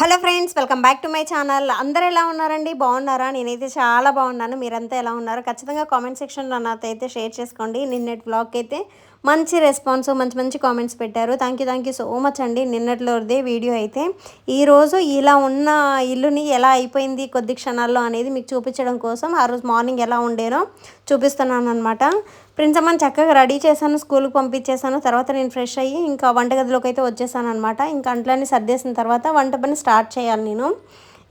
Hello friends, welcome back to my channel. అందరూ ఎలా ఉన్నారండి? బాగున్నారా? నేనైతే చాలా బాగున్నాను. మీరంతా ఎలా ఉన్నారు? ఖచ్చితంగా కామెంట్ సెక్షన్లో నాతో అయితే షేర్ చేసుకోండి. నిన్నటి వ్లాగ్కి అయితే మంచి రెస్పాన్స్, మంచి మంచి కామెంట్స్ పెట్టారు. థ్యాంక్ యూ సో మచ్ అండి. నిన్నటిలోదే వీడియో అయితే ఈరోజు ఇలా ఉన్న ఇల్లుని ఎలా అయిపోయింది కొద్ది క్షణాల్లో అనేది మీకు చూపించడం కోసం ఆ రోజు మార్నింగ్ ఎలా ఉండేనో చూపిస్తున్నాను అనమాట. ప్రిన్స్ అమ్మని చక్కగా రెడీ చేశాను, స్కూల్కి పంపించేశాను. తర్వాత నేను ఫ్రెష్ అయ్యి ఇంకా వంటగదిలోకి అయితే వచ్చేసాను అనమాట. ఇంకా అంట్లన్నీ సర్దేసిన తర్వాత వంట పని స్టార్ట్ చేయాలి నేను.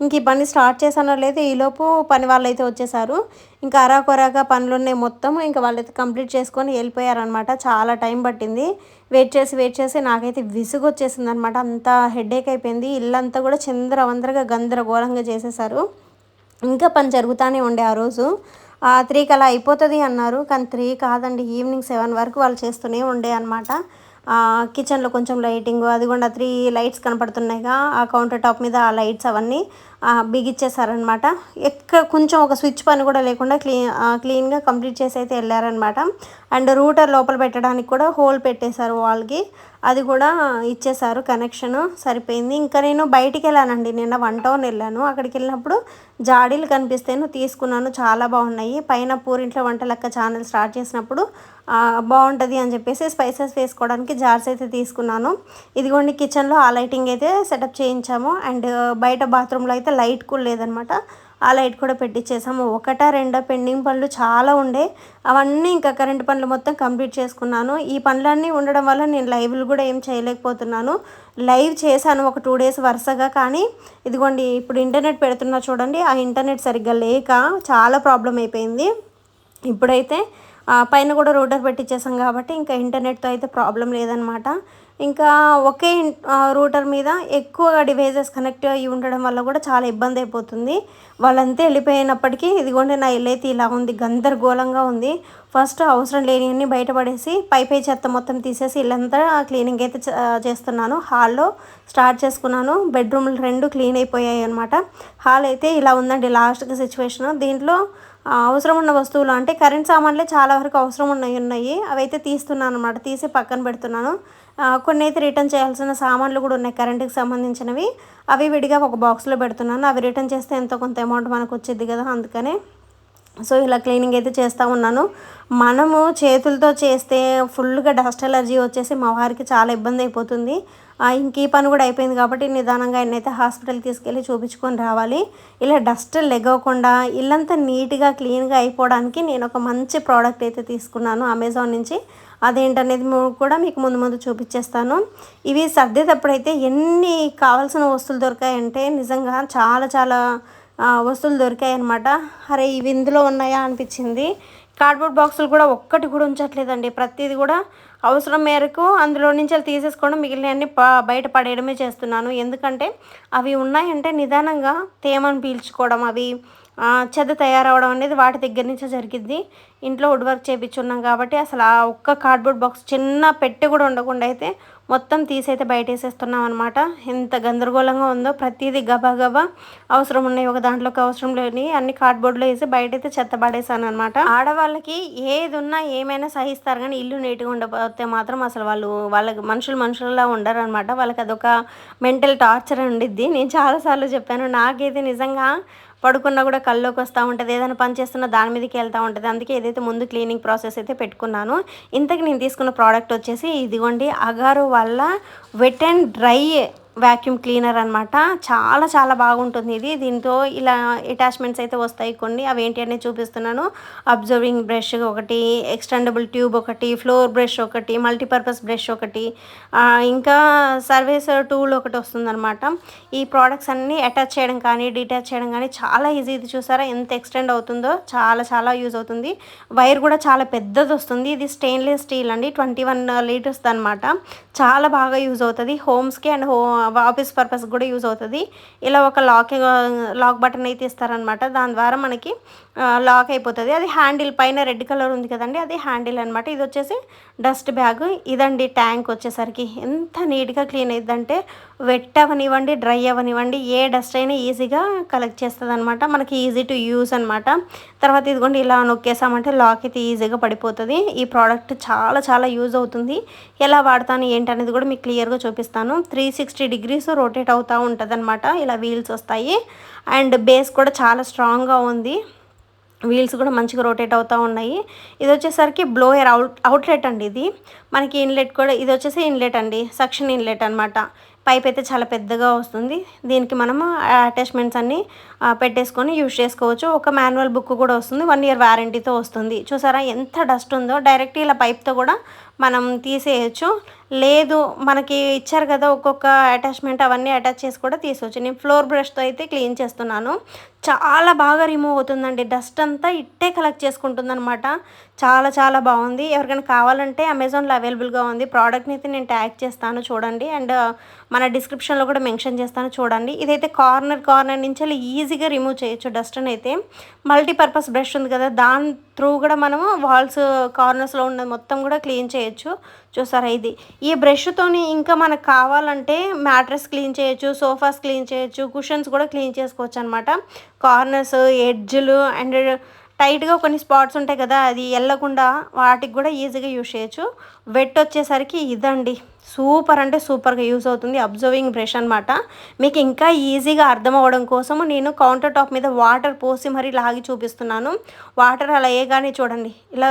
ఇంక ఈ పని స్టార్ట్ చేశానో లేదు, ఈలోపు పని వాళ్ళు అయితే వచ్చేసారు. ఇంకా అరాకొరాగా పనులు ఉన్నాయి మొత్తం. ఇంకా వాళ్ళైతే కంప్లీట్ చేసుకొని వెళ్ళిపోయారనమాట. చాలా టైం పట్టింది. వెయిట్ చేసి నాకైతే విసుగు వచ్చేసింది అనమాట. అంతా హెడేక్ అయిపోయింది. ఇల్లంతా కూడా చిందరవందరగా గందరగోళంగా చేసేసారు. ఇంకా పని జరుగుతూనే ఉండే ఆ రోజు. 3కి అలా అయిపోతుంది అన్నారు, కానీ 3 కాదండి, ఈవినింగ్ 7 వరకు వాళ్ళు చేస్తూనే ఉండే అనమాట. కిచెన్లో కొంచెం లైటింగ్ అది కూడా 3 లైట్స్ కనపడుతున్నాయిగా ఆ కౌంటర్ టాప్ మీద, ఆ లైట్స్ అవన్నీ బిగిచ్చేసారనమాట. కొంచెం ఒక స్విచ్ పని కూడా లేకుండా క్లీన్గా కంప్లీట్ చేసి అయితే వెళ్ళారనమాట. అండ్ రూటర్ లోపల పెట్టడానికి కూడా హోల్ పెట్టేశారు వాల్కి, అది కూడా ఇచ్చేశారు కనెక్షన్. సరిపోయింది. ఇంకా నేను బయటికి వెళ్ళానండి, నిన్న 1 టౌన్ వెళ్ళాను. అక్కడికి వెళ్ళినప్పుడు జాడీలు కనిపిస్తేను తీసుకున్నాను, చాలా బాగున్నాయి. పైన పూరింట్లో వంట లెక్క ఛానల్ స్టార్ట్ చేసినప్పుడు బాగుంటుంది అని చెప్పేసి స్పైసెస్ వేసుకోవడానికి జార్స్ అయితే తీసుకున్నాను. ఇదిగోండి కిచెన్లో ఆ లైటింగ్ అయితే సెటప్ చేయించాము. అండ్ బయట బాత్రూంలో అయితే లైట్ కూడా లేదనమాట, ఆ లైట్ కూడా పెట్టించేసాము. 1-2 పెండింగ్ పనులు చాలా ఉండే, అవన్నీ ఇంకా కరెంట్ పనులు మొత్తం కంప్లీట్ చేసుకున్నాను. ఈ పనులన్నీ ఉండడం వల్ల నేను లైవ్లు కూడా ఏం చేయలేకపోతున్నాను. లైవ్ చేశాను ఒక 2 డేస్ వరుసగా, కానీ ఇదిగోండి ఇప్పుడు ఇంటర్నెట్ పెడుతున్నా చూడండి, ఆ ఇంటర్నెట్ సరిగ్గా లేక చాలా ప్రాబ్లం అయిపోయింది. ఇప్పుడైతే పైన కూడా రూటర్ పెట్టించేసాం కాబట్టి ఇంకా ఇంటర్నెట్తో అయితే ప్రాబ్లం లేదనమాట. ఇంకా ఒకే రూటర్ మీద ఎక్కువగా డివైజెస్ కనెక్ట్ అయ్యి ఉండడం వల్ల కూడా చాలా ఇబ్బంది అయిపోతుంది. వాళ్ళంతా వెళ్ళిపోయినప్పటికీ ఇదిగోండి నా ఇల్లు అయితే ఇలా ఉంది, గందరగోళంగా ఉంది. ఫస్ట్ అవసరం లేనివన్నీ బయటపడేసి పై చెత్త మొత్తం తీసేసి ఇల్లంతా క్లీనింగ్ అయితే చేస్తున్నాను. హాల్లో స్టార్ట్ చేసుకున్నాను. బెడ్రూమ్లు 2 క్లీన్ అయిపోయాయి అనమాట. హాల్ అయితే ఇలా ఉందండి లాస్ట్కి సిచ్యువేషన్. దీంట్లో అవసరం ఉన్న వస్తువులు అంటే కరెంట్ సామాన్లే చాలా వరకు అవసరం ఉన్నాయి, అవైతే తీస్తున్నాను అనమాట. తీసి పక్కన పెడుతున్నాను. కొన్ని అయితే రిటర్న్ చేయాల్సిన సామాన్లు కూడా ఉన్నాయి కరెంటుకి సంబంధించినవి, అవి విడిగా ఒక బాక్స్లో పెడుతున్నాను. అవి రిటర్న్ చేస్తే ఎంతో కొంత అమౌంట్ మనకు వచ్చేది కదా, అందుకనే సో ఇలా క్లీనింగ్ అయితే చేస్తూ ఉన్నాను. మనము చేతులతో చేస్తే ఫుల్గా డస్ట్ ఎలర్జీ వచ్చేసి మా వారికి చాలా ఇబ్బంది అయిపోతుంది. ఇంక ఈ పని కూడా అయిపోయింది కాబట్టి నిదానంగా ఆయనైతే హాస్పిటల్కి తీసుకెళ్ళి చూపించుకొని రావాలి. ఇలా డస్ట్ లెగవకుండా ఇల్లంతా నీట్గా క్లీన్గా అయిపోవడానికి నేను ఒక మంచి ప్రోడక్ట్ అయితే తీసుకున్నాను అమెజాన్ నుంచి. అదేంటనేది కూడా మీకు ముందు చూపించేస్తాను. ఇవి సర్దేటప్పుడైతే ఎన్ని కావాల్సిన వస్తువులు దొరికాయంటే నిజంగా చాలా వస్తువులు దొరికాయి అనమాట. అరే ఇవి ఇందులో ఉన్నాయా అనిపించింది. కార్డ్బోర్డ్ బాక్సులు కూడా ఒక్కటి కూడా ఉంచట్లేదండి, ప్రతిదీ కూడా అవసరం మేరకు అందులో నుంచి అవి తీసేసుకోవడం, మిగిలినవన్నీ బయట పడేయడమే చేస్తున్నాను. ఎందుకంటే అవి ఉన్నాయంటే నిదానంగా తేమను పీల్చుకోవడం, అవి చెత్త తయారవడం అనేది వాటి దగ్గర నుంచే జరిగిద్ది. ఇంట్లో వుడ్ వర్క్ చేయించున్నాం కాబట్టి అసలు ఆ ఒక్క కార్డ్బోర్డ్ బాక్స్ చిన్న పెట్టి కూడా ఉండకుండా అయితే మొత్తం తీసైతే బయట వేసేస్తున్నాం అనమాట. ఎంత గందరగోళంగా ఉందో, ప్రతిదీ గబా అవసరం ఉన్నాయి ఒక దాంట్లోకి, అవసరం లేని అన్ని కార్డ్బోర్డ్లో వేసి బయట అయితే చెత్త పడేసాను అనమాట. ఆడవాళ్ళకి ఏది ఉన్నా ఏమైనా సహిస్తారు, కానీ ఇల్లు నీట్గా ఉండకపోతే మాత్రం అసలు వాళ్ళకి మనుషులలా ఉండరు అనమాట. వాళ్ళకి అదొక మెంటల్ టార్చర్ ఉండిద్ది. నేను చాలాసార్లు చెప్పాను, నాకైతే నిజంగా పడుకున్నా కూడా కల్లోకి వస్తూ ఉంటుంది, ఏదైనా పని చేస్తున్నా దాని మీదకి వెళ్తూ ఉంటుంది. అందుకే ఏదైతే ముందు క్లీనింగ్ ప్రాసెస్ అయితే పెట్టుకున్నాను. ఇంతకు నేను తీసుకున్న ప్రోడక్ట్ వచ్చేసి ఇదిగోండి, అగారో వల్ల wet and dry vacuum cleaner అనమాట. చాలా బాగుంటుంది ఇది. దీంతో ఇలా అటాచ్మెంట్స్ అయితే వస్తాయి కొన్ని, అవి ఏంటి అనేది చూపిస్తున్నాను. అబ్జర్వింగ్ బ్రష్ ఒకటి, ఎక్స్టెండబుల్ ట్యూబ్ ఒకటి, ఫ్లోర్ బ్రష్ ఒకటి, మల్టీపర్పస్ బ్రష్ ఒకటి, ఇంకా సర్వీస్ టూల్ ఒకటి వస్తుందన్నమాట. ఈ ప్రోడక్ట్స్ అన్నీ అటాచ్ చేయడం కానీ డిటాచ్ చేయడం కానీ చాలా ఈజీ. ఇది చూసారా ఎంత ఎక్స్టెండ్ అవుతుందో, చాలా యూజ్ అవుతుంది. వైర్ కూడా చాలా పెద్దది వస్తుంది. ఇది స్టెయిన్లెస్ స్టీల్ అండి, 21 లీటర్స్ అనమాట. చాలా బాగా యూజ్ అవుతుంది హోమ్స్కి అండ్ ఆఫీస్ పర్పస్ కూడా యూజ్ అవుతుంది. ఇలా ఒక లాక్ బటన్ అయితే ఇస్తారనమాట, దాని ద్వారా మనకి లాక్ అయిపోతుంది. అది హ్యాండిల్ పైన రెడ్ కలర్ ఉంది కదండి, అది హ్యాండిల్ అనమాట. ఇది వచ్చేసి డస్ట్ బ్యాగ్. ఇదండి ట్యాంక్ వచ్చేసరికి ఎంత నీట్గా క్లీన్ అయిద్దంటే, వెట్ అవనివ్వండి డ్రై అవనివ్వండి ఏ డస్ట్ అయినా ఈజీగా కలెక్ట్ చేస్తుంది అనమాట. మనకి ఈజీ టు యూస్ అనమాట. తర్వాత ఇదిగోండి ఇలా నొక్కేసామంటే లాక్ అయితే ఈజీగా పడిపోతుంది. ఈ ప్రోడక్ట్ చాలా యూజ్ అవుతుంది. ఎలా వాడతాను ఏంటనేది కూడా మీకు క్లియర్గా చూపిస్తాను. 360 degrees రొటేట్ అవుతూ ఉంటుందన్నమాట. ఇలా వీల్స్ వస్తాయి. అండ్ బేస్ కూడా చాలా స్ట్రాంగ్గా ఉంది. వీల్స్ కూడా మంచిగా రొటేట్ అవుతూ ఉన్నాయి. ఇది వచ్చేసరికి బ్లోయర్ అవుట్లెట్ అండి. ఇది మనకి ఇన్లెట్ కూడా, ఇది వచ్చేసి ఇన్లెట్ అండి, సక్షన్ ఇన్లెట్ అనమాట. పైప్ అయితే చాలా పెద్దగా వస్తుంది. దీనికి మనము అటాచ్మెంట్స్ అన్నీ పెట్టేసుకొని యూజ్ చేసుకోవచ్చు. ఒక మాన్యువల్ బుక్ కూడా వస్తుంది, 1 year వారంటీతో వస్తుంది. చూసారా ఎంత డస్ట్ ఉందో, డైరెక్ట్ ఇలా పైప్తో కూడా మనం తీసేయచ్చు. లేదు మనకి ఇచ్చారు కదా ఒక్కొక్క అటాచ్మెంట్, అవన్నీ అటాచ్ చేసి కూడా తీసుకోవచ్చు. నేను ఫ్లోర్ బ్రష్తో అయితే క్లీన్ చేస్తున్నాను. చాలా బాగా రిమూవ్ అవుతుందండి, డస్ట్ అంతా ఇట్టే కలెక్ట్ చేసుకుంటుందన్నమాట. చాలా చాలా బాగుంది. ఎవరికైనా కావాలంటే అమెజాన్లో అవైలబుల్గా ఉంది. ప్రోడక్ట్ని అయితే నేను ట్యాగ్ చేస్తాను చూడండి, అండ్ మన డిస్క్రిప్షన్లో కూడా మెన్షన్ చేస్తాను చూడండి. ఇదైతే కార్నర్ నుంచి ఈజీగా రిమూవ్ చేయొచ్చు డస్ట్ని అయితే. మల్టీపర్పస్ బ్రష్ ఉంది కదా, దాని త్రూ కూడా మనము వాల్స్ కార్నర్స్లో ఉన్నది మొత్తం కూడా క్లీన్ చేయొచ్చు. చూసారా ఇది, ఈ బ్రష్తోని ఇంకా మనకు కావాలంటే మ్యాట్రెస్ క్లీన్ చేయొచ్చు, సోఫాస్ క్లీన్ చేయొచ్చు, కుషన్స్ కూడా క్లీన్ చేసుకోవచ్చు అనమాట. కార్నర్స్, ఎడ్జ్లు అండ్ టైట్గా కొన్ని స్పాట్స్ ఉంటాయి కదా, అది వెళ్ళకుండా వాటికి కూడా ఈజీగా యూజ్ చేయొచ్చు. వెట్ వచ్చేసరికి ఇదండి, సూపర్ అంటే సూపర్గా యూజ్ అవుతుంది. అబ్జర్వింగ్ బ్రష్ అనమాట. మీకు ఇంకా ఈజీగా అర్థం అవ్వడం కోసము నేను కౌంటర్ టాప్ మీద వాటర్ పోసి మరీ లాగి చూపిస్తున్నాను. వాటర్ అలా వేయగానే చూడండి, ఇలా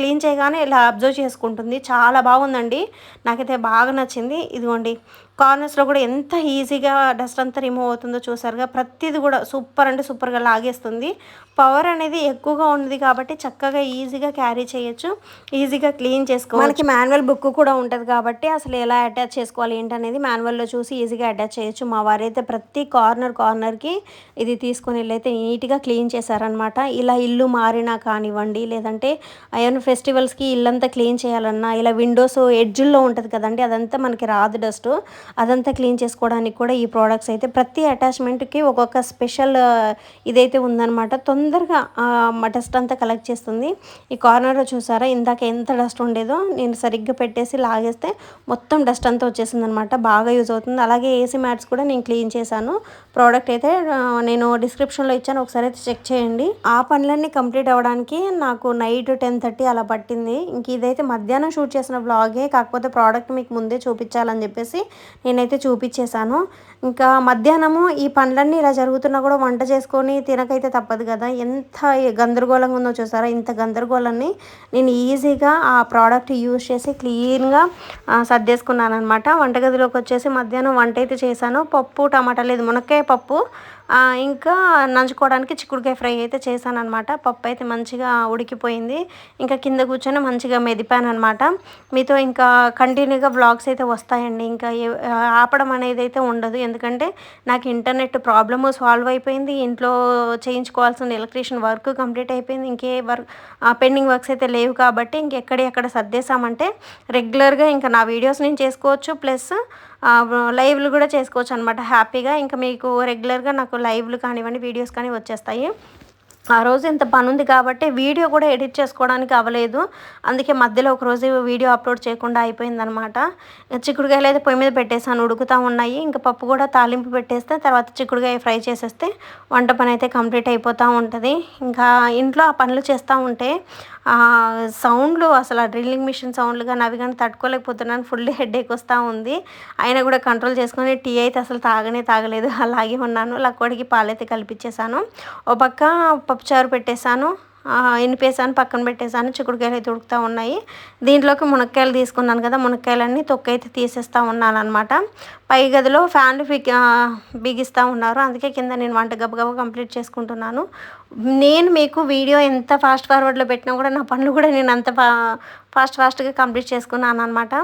క్లీన్ చేయగానే ఇలా అబ్జర్వ్ చేసుకుంటుంది. చాలా బాగుందండి, నాకైతే బాగా నచ్చింది. ఇదిగోండి కార్నర్స్లో కూడా ఎంత ఈజీగా డస్ట్ అంతా రిమూవ్ అవుతుందో చూసారుగా. ప్రతిది కూడా సూపర్ అంటే సూపర్గా లాగేస్తుంది. పవర్ అనేది ఎక్కువగా ఉంది కాబట్టి చక్కగా ఈజీగా క్యారీ చేయొచ్చు, ఈజీగా క్లీన్ చేసుకోవచ్చు. మనకి మాన్యువల్ బుక్ కూడా ఉంటుంది కాబట్టి అసలు ఎలా అటాచ్ చేసుకోవాలి ఏంటనేది మాన్యువల్లో చూసి ఈజీగా అటాచ్ చేయొచ్చు. మా వారైతే ప్రతి కార్నర్కి ఇది తీసుకొని వెళ్ళైతే నీట్గా క్లీన్ చేశారనమాట. ఇలా ఇల్లు మారినా కానివ్వండి, లేదంటే ఏమైనా ఫెస్టివల్స్కి ఇల్లంతా క్లీన్ చేయాలన్నా, ఇలా విండోస్ ఎడ్జ్ల్లో ఉంటుంది కదండి, అదంతా మనకి రాదు డస్ట్, అదంతా క్లీన్ చేసుకోవడానికి కూడా ఈ ప్రోడక్ట్స్ అయితే ప్రతి అటాచ్మెంట్కి ఒక్కొక్క స్పెషల్ ఇదైతే ఉందన్నమాట. తొందరగా డస్ట్ అంతా కలెక్ట్ చేస్తుంది. ఈ కార్నర్లో చూసారా ఇందాక ఎంత డస్ట్ ఉండేదో, నేను సరిగ్గా పెట్టేసి లాగేస్తే మొత్తం డస్ట్ అంతా వచ్చేసింది అనమాట. బాగా యూజ్ అవుతుంది. అలాగే ఏసీ మ్యాట్స్ కూడా నేను క్లీన్ చేశాను. ప్రోడక్ట్ అయితే నేను డిస్క్రిప్షన్లో ఇచ్చాను, ఒకసారి అయితే చెక్ చేయండి. ఆ పనులన్నీ కంప్లీట్ అవ్వడానికి నాకు నైట్ 10:30 అలా పట్టింది. ఇంక ఇదైతే మధ్యాహ్నం షూట్ చేసిన వ్లాగే, కాకపోతే ప్రోడక్ట్ మీకు ముందే చూపించాలని చెప్పేసి నేనైతే చూపించేశాను. ఇంకా మధ్యాహ్నము ఈ పనులన్నీ ఇలా జరుగుతున్నా కూడా వంట చేసుకొని తినకైతే తప్పదు కదా. ఎంత గందరగోళంగా ఉందో చూసారా. ఇంత గందరగోళాన్ని నేను ఈజీగా ఆ ప్రోడక్ట్ యూజ్ చేసి క్లీన్గా సర్దేసుకున్నాను అనమాట. వంటగదిలోకి వచ్చేసి మధ్యాహ్నం వంట అయితే చేశాను. పప్పు టమాటా లేదు, మునక్కాయ పప్పు, ఇంకా నంచుకోవడానికి చిక్కుడుకాయ ఫ్రై అయితే చేశాను అనమాట. పప్పు అయితే మంచిగా ఉడికిపోయింది. ఇంకా కింద కూర్చొని మంచిగా మెదిపాను అనమాట. మీతో ఇంకా కంటిన్యూగా వ్లాగ్స్ అయితే వస్తాయండి. ఇంకా ఆపడం అనేది అయితే ఉండదు, ఎందుకంటే నాకు ఇంటర్నెట్ ప్రాబ్లము సాల్వ్ అయిపోయింది. ఇంట్లో చేయించుకోవాల్సిన ఎలక్ట్రీషియన్ వర్క్ కంప్లీట్ అయిపోయింది. ఇంకే పెండింగ్ వర్క్స్ అయితే లేవు కాబట్టి ఇంకెక్కడ సర్దేశామంటే రెగ్యులర్గా ఇంకా నా వీడియోస్ నేను చేసుకోవచ్చు, ప్లస్ లైవ్లు కూడా చేసుకోవచ్చు అనమాట హ్యాపీగా. ఇంకా మీకు రెగ్యులర్గా నాకు లైవ్లు కానివ్వండి, వీడియోస్ కానీ వచ్చేస్తాయి. ఆ రోజు ఇంత పని ఉంది కాబట్టి వీడియో కూడా ఎడిట్ చేసుకోవడానికి అవ్వలేదు. అందుకే మధ్యలో ఒకరోజు వీడియో అప్లోడ్ చేయకుండా అయిపోయిందనమాట. చిక్కుడుకాయలు అయితే పొయ్యి మీద పెట్టేసాను, ఉడుకుతూ ఉన్నాయి. ఇంకా పప్పు కూడా తాలింపు పెట్టేస్తే తర్వాత చిక్కుడుకాయ ఫ్రై చేసేస్తే వంట పని అయితే కంప్లీట్ అయిపోతూ ఉంటుంది. ఇంకా ఇంట్లో ఆ పనులు చేస్తూ ఉంటే సౌండ్లు, అసలు ఆ డ్రిల్లింగ్ మిషన్ సౌండ్లు కానీ అవి కానీ తట్టుకోలేకపోతున్నాను. ఫుల్ హెడేక్ వస్తూ ఉంది. అయినా కూడా కంట్రోల్ చేసుకొని టీ అయితే అసలు తాగలేదు, అలాగే ఉన్నాను. లక్కోడికి పాలైతే కల్పించేశాను. ఓ పక్క పప్పుచారు పెట్టేశాను, ఇనిపేసాను, పక్కన పెట్టేశాను. చిక్కుడుకాయలు అయితే ఉడుకుతూ ఉన్నాయి. దీంట్లోకి మునక్కాయలు తీసుకున్నాను కదా, మునక్కాయలన్నీ తొక్కైతే తీసేస్తూ ఉన్నాను అనమాట. పై గదిలో ఫ్యాన్లు బిగిస్తూ ఉన్నారు, అందుకే కింద నేను వంట గబగబా కంప్లీట్ చేసుకుంటున్నాను. నేను మీకు వీడియో ఎంత ఫాస్ట్ ఫార్వర్డ్లో పెట్టినా కూడా నా పనులు కూడా నేను అంత ఫాస్ట్గా కంప్లీట్ చేసుకున్నాను అనమాట.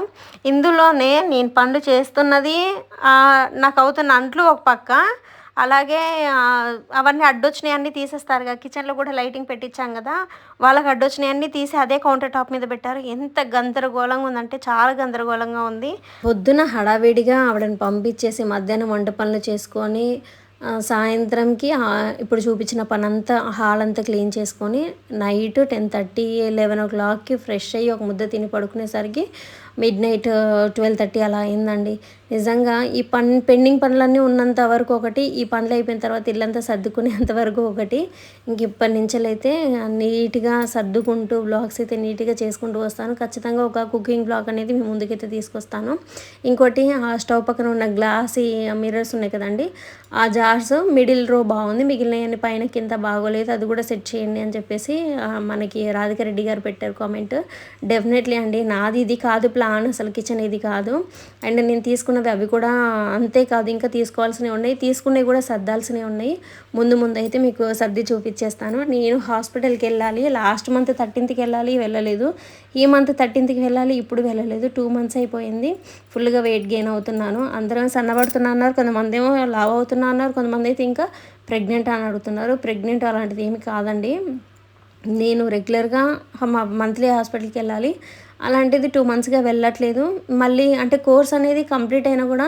ఇందులోనే నేను పనులు చేస్తున్నది, నాకు అవుతున్న అంట్లు ఒక పక్క, అలాగే అవన్నీ అడ్డొచ్చినాయి అన్నీ తీసేస్తారు కదా. కిచెన్లో కూడా లైటింగ్ పెట్టించాం కదా, వాళ్ళకి అడ్డొచ్చినాయి అన్నీ తీసి అదే కౌంటర్ టాప్ మీద పెట్టారు. ఎంత గందరగోళంగా ఉందంటే చాలా గందరగోళంగా ఉంది. పొద్దున హడావిడిగా ఆవిడని పంపించేసి మధ్యాహ్నం వంట పనులు చేసుకొని సాయంత్రంకి ఇప్పుడు చూపించిన పని అంతా హాల్ అంతా క్లీన్ చేసుకొని నైట్ 10:30, 11 o'clockకి ఫ్రెష్ అయ్యి ఒక ముద్ద తిని పడుకునేసరికి మిడ్‌నైట్ 12:30 అలా అయిందండి. నిజంగా ఈ పెండింగ్ పనులన్నీ ఉన్నంత వరకు ఒకటి, ఈ పనులు అయిపోయిన తర్వాత ఇల్లంతా సర్దుకునేంత వరకు ఒకటి. ఇంక ఇప్పటి నుంచెలైతే నీట్‌గా సర్దుకుంటూ వ్లాగ్స్ అయితే నీట్‌గా చేసుకుంటూ వస్తాను. ఖచ్చితంగా ఒక కుకింగ్ వ్లాగ్ అనేది మీ ముందుకైతే తీసుకొస్తాను. ఇంకోటి ఆ స్టవ్ పక్కన ఉన్న గ్లాసీ మిర్రర్స్ ఉన్నాయి కదండీ! ఆ జార్స్ మిడిల్ రో బాగుంది, మిగిలినవన్నీ పైన కింద బాగోలేదు, అది కూడా సెట్ చేయండి అని చెప్పేసి మనకి రాధిక రెడ్డి గారు పెట్టారు కామెంట్. డెఫినెట్లీ అండి, నాది ఇది కాదు ప్లాన్, అసలు కిచెన్ ఇది కాదు. అండ్ నేను తీసుకున్నవి అవి కూడా అంతే కాదు, ఇంకా తీసుకోవాల్సినవి ఉన్నాయి, తీసుకున్నవి కూడా సర్దాల్సినవి ఉన్నాయి. ముందు ముందు అయితే మీకు సర్ది చూపించేస్తాను. నేను హాస్పిటల్కి వెళ్ళాలి, లాస్ట్ మంత్ 13th వెళ్ళాలి, వెళ్ళలేదు. ఈ మంత్ 13th వెళ్ళాలి, ఇప్పుడు వెళ్ళలేదు. 2 months అయిపోయింది. ఫుల్గా వెయిట్ గెయిన్ అవుతున్నాను. అందరం సన్నబడుతున్నా అన్నారు, కొంతమంది ఏమో లావ్ అవుతున్నా అన్నారు, కొంతమంది అయితే ఇంకా ప్రెగ్నెంట్ అని అడుగుతున్నారు. ప్రెగ్నెంట్ అలాంటిది ఏమి కాదండి. నేను రెగ్యులర్గా మంత్లీ హాస్పిటల్కి వెళ్ళాలి, అలాంటిది 2 monthsగా వెళ్ళట్లేదు. మళ్ళీ అంటే కోర్స్ అనేది కంప్లీట్ అయినా కూడా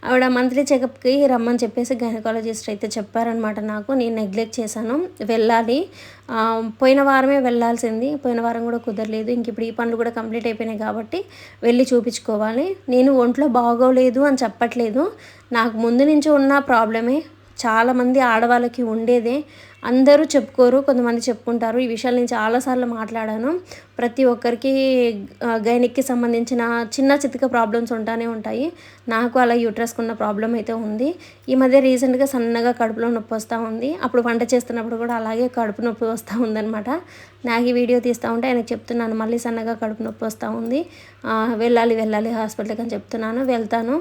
ఆవిడ మంత్లీ చెకప్కి రమ్మని చెప్పేసి గైనకాలజిస్ట్ అయితే చెప్పారనమాట నాకు. నేను నెగ్లెక్ట్ చేశాను. వెళ్ళాలి, పోయిన వారమే వెళ్ళాల్సింది, పోయిన వారం కూడా కుదరలేదు. ఇంక ఇప్పుడు ఈ పనులు కూడా కంప్లీట్ అయిపోయినాయి కాబట్టి వెళ్ళి చూపించుకోవాలి. నేను ఒంట్లో బాగోలేదు అని చెప్పట్లేదు, నాకు ముందు నుంచి ఉన్న ప్రాబ్లమే, చాలామంది ఆడవాళ్ళకి ఉండేదే. అందరూ చెప్పుకోరు, కొంతమంది చెప్పుకుంటారు. ఈ విషయాలు నేను చాలాసార్లు మాట్లాడాను. ప్రతి ఒక్కరికి గైనిక్కి సంబంధించిన చిన్న చితక ప్రాబ్లమ్స్ ఉంటానే ఉంటాయి. నాకు అలా యూట్రస్కున్న ప్రాబ్లం అయితే ఉంది. ఈ మధ్య రీసెంట్గా సన్నగా కడుపులో నొప్పి వస్తూ ఉంది. అప్పుడు వంట చేస్తున్నప్పుడు కూడా అలాగే కడుపు నొప్పి వస్తూ ఉందనమాట. నాకు ఈ వీడియో తీస్తూ ఉంటే ఆయనకు చెప్తున్నాను, మళ్ళీ సన్నగా కడుపు నొప్పి వస్తూ ఉంది, వెళ్ళాలి హాస్పిటల్కి అని చెప్తున్నాను. వెళ్తాను.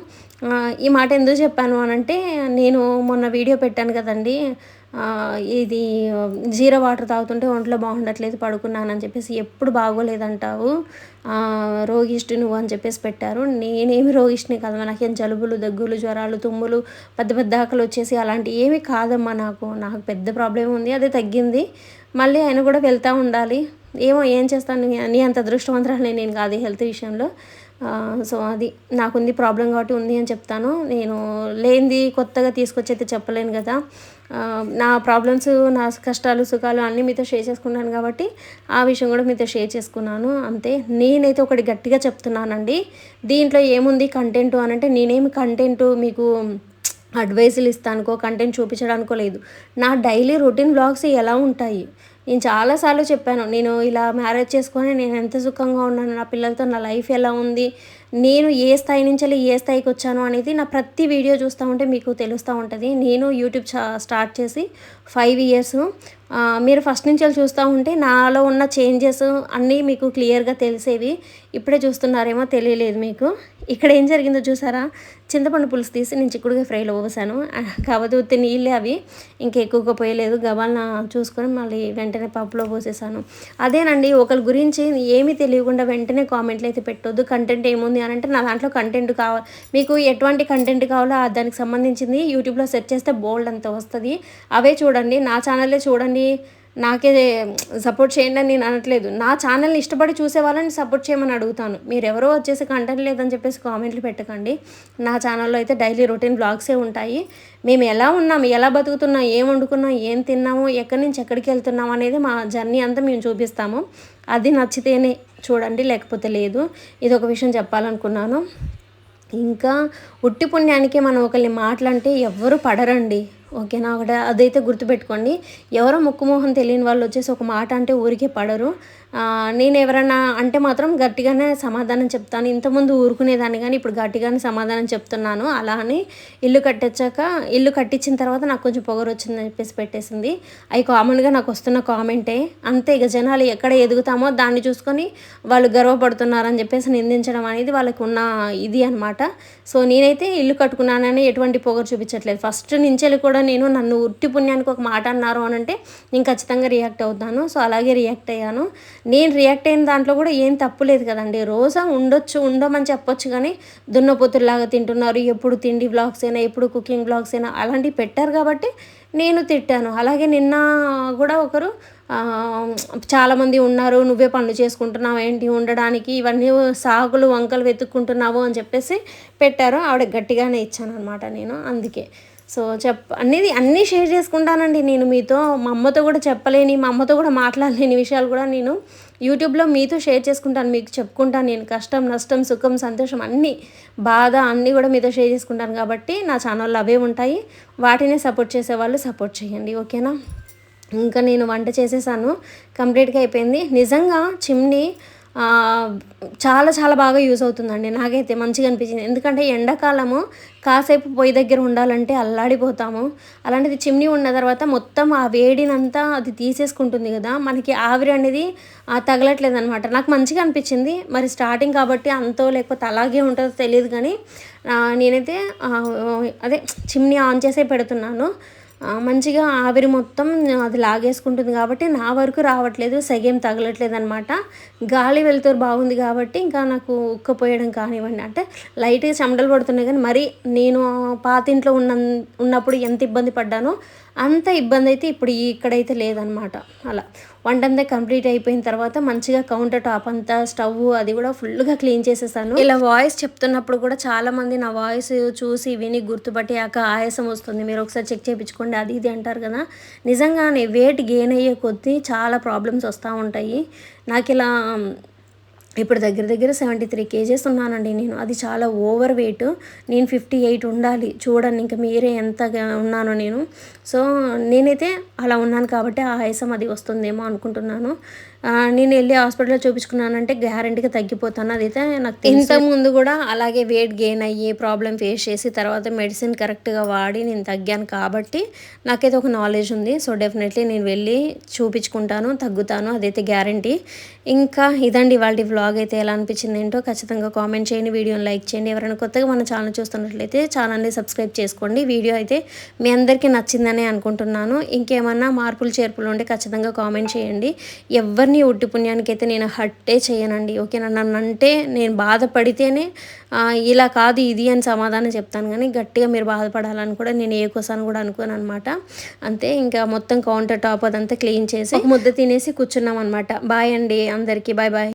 ఈ మాట ఎందుకు చెప్పాను అనంటే, నేను మొన్న వీడియో పెట్టాను కదండి, ఇది జీరా వాటర్ తాగుతుంటే ఒంట్లో బాగుండట్లేదు, పడుకున్నానని చెప్పేసి. ఎప్పుడు బాగోలేదంటావు, రోగిష్టి నువ్వు అని చెప్పేసి పెట్టారు. నేనేమి రోగిష్టిని కాదమ్మా, నాకేం జలుబులు, దగ్గులు, జ్వరాలు, తుమ్ములు, పెద్ద ఆకలి వచ్చేసి అలాంటివి ఏమీ కాదమ్మా. నాకు పెద్ద ప్రాబ్లం ఉంది, అదే తగ్గింది. మళ్ళీ ఆయన కూడా వెళ్తూ ఉండాలి. ఏమో ఏం చేస్తాను, నీ అంత అదృష్టవంతురాలు నేను కాదు హెల్త్ విషయంలో. సో అది నాకుంది ప్రాబ్లం కాబట్టి ఉంది అని చెప్తాను. నేను లేనిది కొత్తగా తీసుకొచ్చి అయితే చెప్పలేను కదా. నా ప్రాబ్లమ్స్, నా కష్టాలు, సుఖాలు అన్నీ మీతో షేర్ చేసుకున్నాను కాబట్టి ఆ విషయం కూడా మీతో షేర్ చేసుకున్నాను అంతే. నేనైతే ఒకటి గట్టిగా చెప్తున్నానండి, దీంట్లో ఏముంది కంటెంట్ అనంటే, నేనేమి కంటెంట్ మీకు అడ్వైజులు ఇస్తానుకో, కంటెంట్ చూపించడానికో లేదు. నా డైలీ రొటీన్ వ్లాగ్స్ ఎలా ఉంటాయి, నేను చాలాసార్లు చెప్పాను. నేను ఇలా మ్యారేజ్ చేసుకొని నేను ఎంత సుఖంగా ఉన్నాను, నా పిల్లలతో నా లైఫ్ ఎలా ఉంది, నేను ఏ స్థాయి నుంచి ఏ స్థాయికి వచ్చాను అనేది నా ప్రతి వీడియో చూస్తూ ఉంటే మీకు తెలుస్తూ ఉంటుంది. నేను యూట్యూబ్ స్టార్ట్ చేసి 5 years. మీరు ఫస్ట్ నుంచి చూస్తూ ఉంటే నాలో ఉన్న చేంజెస్ అన్నీ మీకు క్లియర్గా తెలిసేవి. ఇప్పుడే చూస్తున్నారేమో, తెలియలేదు మీకు. ఇక్కడ ఏం జరిగిందో చూసారా, చింతపండు పులుసు తీసి నేను చిక్కుడుగా ఫ్రైలో పోసాను. కాకపోతే ఉత్తి నీళ్ళే అవి, ఇంకా ఎక్కువగా పోయలేదు. గబాలన చూసుకొని మళ్ళీ వెంటనే పప్పులో పోసేసాను. అదేనండి, ఒకరి గురించి ఏమీ తెలియకుండా వెంటనే కామెంట్లు అయితే పెట్టొద్దు. కంటెంట్ ఏముంది అని అంటే, నా దాంట్లో కంటెంట్ కావాలి, మీకు ఎటువంటి కంటెంట్ కావాలో దానికి సంబంధించింది యూట్యూబ్లో సెర్చ్ చేస్తే బోల్డ్ అంత వస్తుంది, అవే చూడండి. నా ఛానల్లే చూడండి, నాకే సపోర్ట్ చేయండి అని నేను అనట్లేదు. నా ఛానల్ని ఇష్టపడి చూసే వాళ్ళని సపోర్ట్ చేయమని అడుగుతాను. మీరు ఎవరో వచ్చేసి కంటెంట్ లేదని చెప్పేసి కామెంట్లు పెట్టకండి. నా ఛానల్లో అయితే డైలీ రొటీన్ బ్లాగ్సే ఉంటాయి. మేము ఎలా ఉన్నాము, ఎలా బతుకుతున్నాం, ఏం వండుకున్నాం, ఏం తిన్నాము, ఎక్కడి నుంచి ఎక్కడికి వెళ్తున్నాం అనేది మా జర్నీ అంతా మేము చూపిస్తాము. అది నచ్చితేనే చూడండి, లేకపోతే లేదు. ఇది ఒక విషయం చెప్పాలనుకున్నాను. ఇంకా ఉట్టి పుణ్యానికి మనం ఒకరిని మాటలంటే ఎవ్వరు పడరండి, ఓకేనా. అదైతే గుర్తుపెట్టుకోండి. ఎవరో ముక్కుమోహం తెలియని వాళ్ళు వచ్చేసి ఒక మాట అంటే ఊరికే పడరు. నేను ఎవరైనా అంటే మాత్రం గట్టిగానే సమాధానం చెప్తాను. ఇంతకుముందు ఊరుకునేదాన్ని కానీ ఇప్పుడు గట్టిగానే సమాధానం చెప్తున్నాను. అలా అని ఇల్లు కట్టించిన తర్వాత నాకు కొంచెం పొగరు వచ్చిందని చెప్పేసి పెట్టేసింది. అవి కామన్గా నాకు వస్తున్న కామెంటే. అంతే, ఇక జనాలు ఎక్కడ ఎదుగుతామో దాన్ని చూసుకొని వాళ్ళు గర్వపడుతున్నారని చెప్పేసి నిందించడం అనేది వాళ్ళకు ఉన్న ఇది అనమాట. సో నేనైతే ఇల్లు కట్టుకున్నానని ఎటువంటి పొగరు చూపించట్లేదు. ఫస్ట్ నుంచి కూడా నేను, నన్ను ఉట్టి పుణ్యానికి ఒక మాట అన్నారు అని అంటే నేను ఖచ్చితంగా రియాక్ట్ అవుతాను. సో అలాగే రియాక్ట్ అయ్యాను. నేను రియాక్ట్ అయిన దాంట్లో కూడా ఏం తప్పు లేదు కదండి. రోజా ఉండమని చెప్పొచ్చు, కానీ దున్నపోతుల్లాగా తింటున్నారు, ఎప్పుడు తిండి వ్లాగ్స్ అయినా, ఎప్పుడు కుకింగ్ వ్లాగ్స్ అయినా అలాంటివి పెట్టారు కాబట్టి నేను తిట్టాను. అలాగే నిన్న కూడా ఒకరు చాలామంది ఉన్నారు, నువ్వే పనులు చేసుకుంటున్నావు ఏంటి ఉండడానికి, ఇవన్నీ సాగులు వంకలు వెతుక్కుంటున్నావు అని చెప్పేసి పెట్టారు. ఆవిడ గట్టిగానే ఇచ్చాను అనమాట నేను. అందుకే సో అన్నీ షేర్ చేసుకుంటానండి నేను మీతో. మా అమ్మతో కూడా చెప్పలేని, మా అమ్మతో కూడా మాట్లాడలేని విషయాలు కూడా నేను యూట్యూబ్లో మీతో షేర్ చేసుకుంటాను, మీకు చెప్పుకుంటాను. నేను కష్టం, నష్టం, సుఖం, సంతోషం అన్నీ, బాధ అన్నీ కూడా మీతో షేర్ చేసుకుంటాను. కాబట్టి నా ఛానల్లో అవే ఉంటాయి. వాటిని సపోర్ట్ చేసేవాళ్ళు సపోర్ట్ చేయండి, ఓకేనా. ఇంకా నేను వంట చేసేసాను, కంప్లీట్గా అయిపోయింది. నిజంగా చిమ్నీ చాలా చాలా బాగా యూజ్ అవుతుందండి. నాకైతే మంచిగా అనిపించింది. ఎందుకంటే ఎండాకాలము కాసేపు పొయ్యి దగ్గర ఉండాలంటే అల్లాడిపోతాము. అలాంటిది చిమ్నీ ఉన్న తర్వాత మొత్తం ఆ వేడినంతా అది తీసేసుకుంటుంది కదా, మనకి ఆవిరి అనేది తగలట్లేదు అనమాట. నాకు మంచిగా అనిపించింది. మరి స్టార్టింగ్ కాబట్టి అంతో లేకపోతే అలాగే ఉంటుందో తెలియదు, కానీ నేనైతే అదే చిమ్నీ ఆన్ చేసే పెడుతున్నాను. మంచిగా ఆవిరి మొత్తం అది లాగేసుకుంటుంది కాబట్టి నా వరకు రావట్లేదు, సెగేం తగలట్లేదు అనమాట. గాలి వెలుతురు బాగుంది కాబట్టి ఇంకా నాకు ఉక్కపోయడం కానివ్వండి, అంటే లైట్గా చెమటలు పడుతున్నాయి, కానీ మరి నేను పాతింట్లో ఉన్నప్పుడు ఎంత ఇబ్బంది పడ్డానో అంత ఇబ్బంది అయితే ఇప్పుడు ఇక్కడైతే లేదనమాట. అలా వంటంతా కంప్లీట్ అయిపోయిన తర్వాత మంచిగా కౌంటర్ టాప్ అంతా, స్టవ్ అది కూడా ఫుల్గా క్లీన్ చేసేసాను. ఇలా వాయిస్ చెప్తున్నప్పుడు కూడా చాలామంది నా వాయిస్ చూసి విని గుర్తుపట్టాక ఆయాసం వస్తుంది, మీరు ఒకసారి చెక్ చేయించుకోండి అది ఇది అంటారు కదా. నిజంగానే వెయిట్ గెయిన్ అయ్యే కొద్దీ చాలా ప్రాబ్లమ్స్ వస్తూ ఉంటాయి. నాకు ఇలా ఇప్పుడు దగ్గర దగ్గర 73 kgs ఉన్నానండి నేను. అది చాలా ఓవర్ వెయిట్. నేను 58 ఉండాలి. చూడండి ఇంకా మీరే ఎంతగా ఉన్నానో నేను. సో నేనైతే అలా ఉన్నాను కాబట్టి ఆ ఆయాసం అది వస్తుందేమో అనుకుంటున్నాను. నేను వెళ్ళి హాస్పిటల్లో చూపించుకున్నానంటే గ్యారెంటీగా తగ్గిపోతాను, అదైతే నాకు ఇంతకుముందు కూడా అలాగే వెయిట్ గెయిన్ అయ్యి ప్రాబ్లం ఫేస్ చేసి తర్వాత మెడిసిన్ కరెక్ట్గా వాడి నేను తగ్గాను కాబట్టి నాకైతే ఒక నాలెడ్జ్ ఉంది. సో డెఫినెట్లీ నేను వెళ్ళి చూపించుకుంటాను, తగ్గుతాను, అదైతే గ్యారంటీ. ఇంకా ఇదండి వాళ్ళ వ్లాగ్. అయితే ఎలా అనిపించింది ఏంటో ఖచ్చితంగా కామెంట్ చేయండి, వీడియోని లైక్ చేయండి. ఎవరైనా కొత్తగా మన ఛానల్ చూస్తున్నట్లయితే ఛానల్ని సబ్స్క్రైబ్ చేసుకోండి. వీడియో అయితే మీ అందరికీ నచ్చిందని అనుకుంటున్నాను. ఇంకేమన్నా మార్పులు చేర్పులు ఉంటే ఖచ్చితంగా కామెంట్ చేయండి. ఎవరిని ఉట్టి పుణ్యానికి అయితే నేను హట్టే చేయనండి, ఓకేనా. నన్ను అంటే నేను బాధపడితేనే ఇలా కాదు ఇది అని సమాధానం చెప్తాను, కానీ గట్టిగా మీరు బాధపడాలని కూడా నేను ఏ కోసాను కూడా అనుకోను అనమాట. అంతే, ఇంకా మొత్తం కౌంటర్ టాప్ అదంతా క్లీన్ చేసి ముద్ద తినేసి కూర్చున్నాం అనమాట. బాయ్ అండి అందరికీ, బాయ్ బాయ్.